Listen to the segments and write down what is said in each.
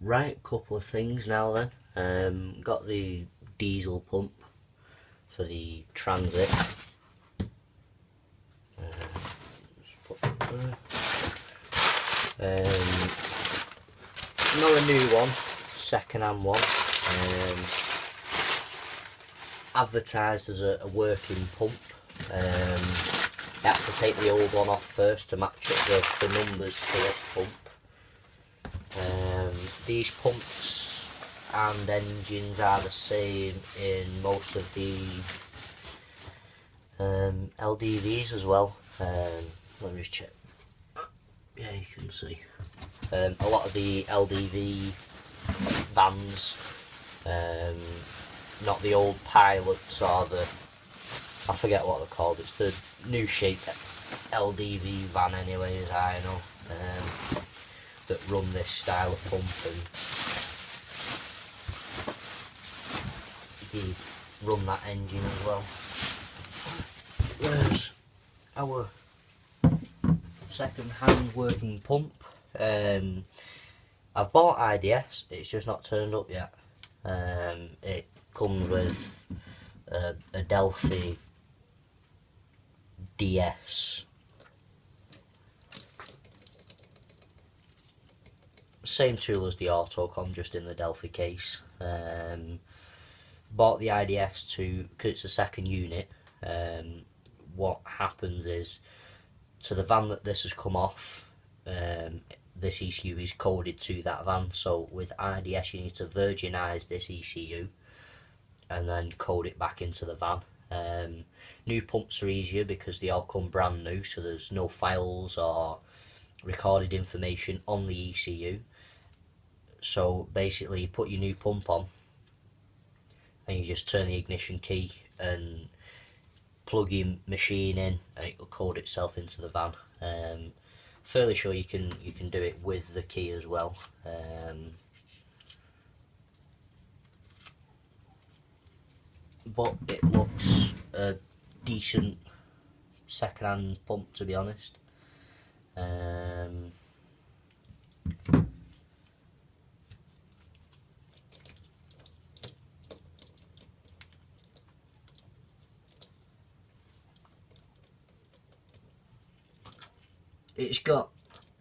Right, couple of things now then. Got the diesel pump for the Transit. Just put that there. Not a new one, second-hand one. Advertised as a working pump. You have to take the old one off first to match up the numbers for this pump. These pumps and engines are the same in most of the LDVs as well. Let me just check. Yeah, you can see. A lot of the LDV vans, not the old pilots or the, I forget what they're called, it's the new shape LDV van anyway, as I know, that run this style of pump, and you run that engine as well. Where's our second-hand working pump? I've bought IDS, it's just not turned up yet. It comes with a Delphi DS. Same tool as the Autocom, just in the Delphi case. Bought the IDS because it's a second unit. What happens is, to the van that this has come off, this ECU is coded to that van. So with IDS you need to virginize this ECU and then code it back into the van. New pumps are easier because they all come brand new, so there's no files or recorded information on the ECU. So basically you put your new pump on and you just turn the ignition key and plug your machine in and it will code itself into the van. Fairly sure you can do it with the key as well. But it looks a decent second-hand pump, to be honest. It's got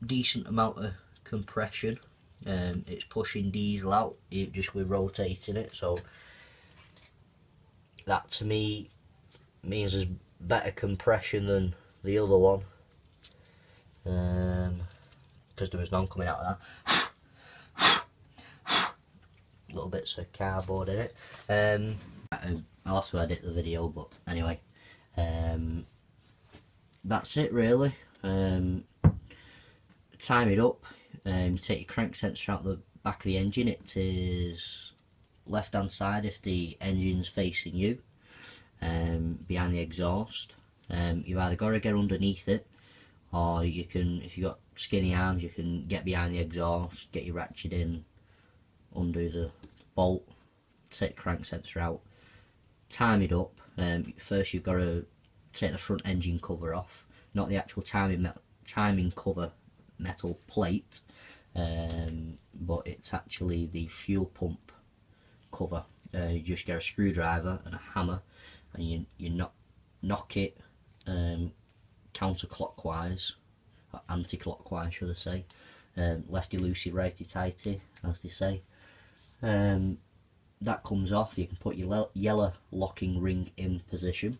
decent amount of compression. It's pushing diesel out just with rotating it, so that to me means there's better compression than the other one, because there was none coming out of that. Little bits of cardboard in it. I'll also edit the video, but anyway, that's it really. Time it up, take your crank sensor out the back of the engine. It is left hand side if the engine's facing you, behind the exhaust. You've either got to get underneath it, or you can, if you've got skinny arms, you can get behind the exhaust, get your ratchet in, undo the bolt, take the crank sensor out, time it up. First you've got to take the front engine cover off, not the actual timing cover metal plate, but it's actually the fuel pump cover. You just get a screwdriver and a hammer and you knock it counterclockwise, or anti-clockwise should I say, lefty loosey righty tighty as they say. That comes off. You can put your yellow locking ring in position.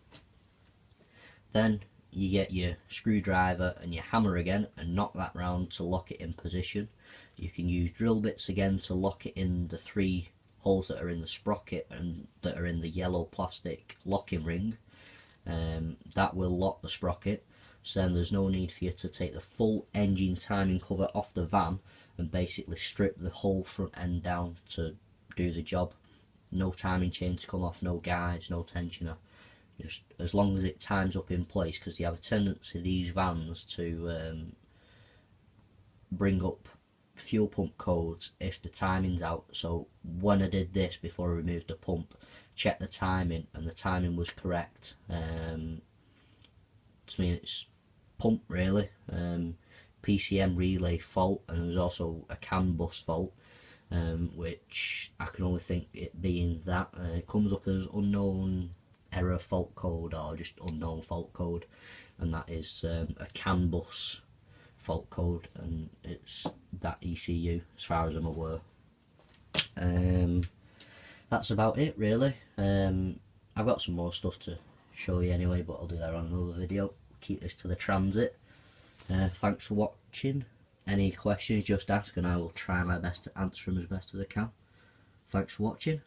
Then you get your screwdriver and your hammer again and knock that round to lock it in position. You can use drill bits again to lock it in the 3 holes that are in the sprocket and that are in the yellow plastic locking ring. That will lock the sprocket, so then there's no need for you to take the full engine timing cover off the van and basically strip the whole front end down to do the job. No timing chain to come off, no guides, no tensioner. Just as long as it times up in place, because you have a tendency, these vans, to bring up fuel pump codes if the timing's out. So when I did this before I removed the pump, checked the timing and the timing was correct. To me it's pump really, PCM relay fault, and there was also a CAN bus fault. which I can only think it being that. It comes up as unknown error fault code or just unknown fault code, and that is a CAN bus fault code, and it's that ECU as far as I'm aware. That's about it really. I've got some more stuff to show you anyway, but I'll do that on another video. Keep this to the transit. Thanks for watching. Any questions, just ask and I will try my best to answer them as best as I can. Thanks for watching.